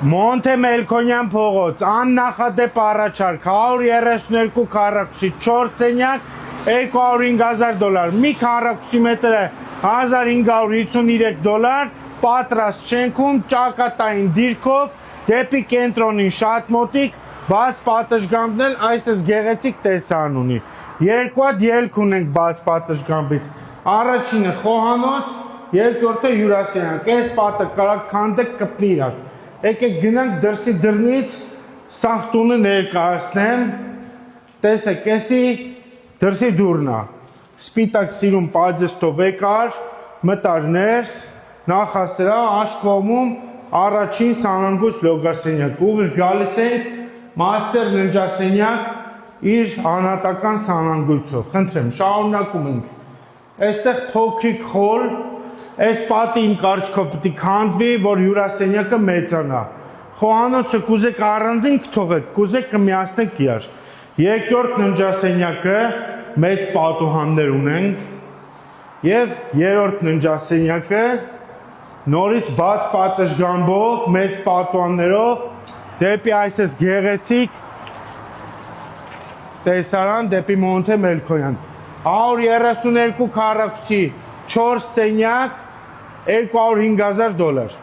Մոնթե Մելքոնյան փողոց, աննախադեպ առաջարկ, 132 քառակուսի 4 սենյակ, $205,000, մի քառակուսի մետրը $1553, պատրաստ շենքում, ճակատային դիրքով, դեպի կենտրոնին շատ մոտիկ, բաց պատշգամբն էլ այս գեղեցիկ տեսարան ունի։ Երկու հատ ելք ունենք բաց պատշգամբից։ Առաջինը խոհանոց, երկրորդը հյուրասենյակ։ Այս պատը կարակ քանդեք կպնի իրար։ Եկեք գնանք դրսի դռնից սաղ տունը ներկայացնեմ։ Տեսեք, էսի դրսի դուռն է։ Սպիտակ սիրուն պաձեստով եկար, մտար ներս, նախասրահ, աշխոհում առաջին սանանգույց լոգասենյակ։ Ուղիղ գալիս ենք մաստեր ննջասենյակ իր անհատական սանանգույցով։ Խնդրեմ, շարունակում ենք։ Այստեղ փոքրիկ խոլ, այս պատը իմ կարծիքով պետք է քանդվի, որ հյուրասենյակը մեծանա։ Խոհանոցը կուզեք առանձին կթողեք, կուզեք կմիացնեք իրար։ Երկրորդ ննջասենյակը մեծ պատուհաններ ունենք եւ երրորդ ննջասենյակը նորից բաց պատշգամբով, մեծ պատուհաններով դեպի այս գեղեցիկ տեսարան դեպի Մոնթե Մելքոնյան 132 քառակուսի 4 սենյակ $205,000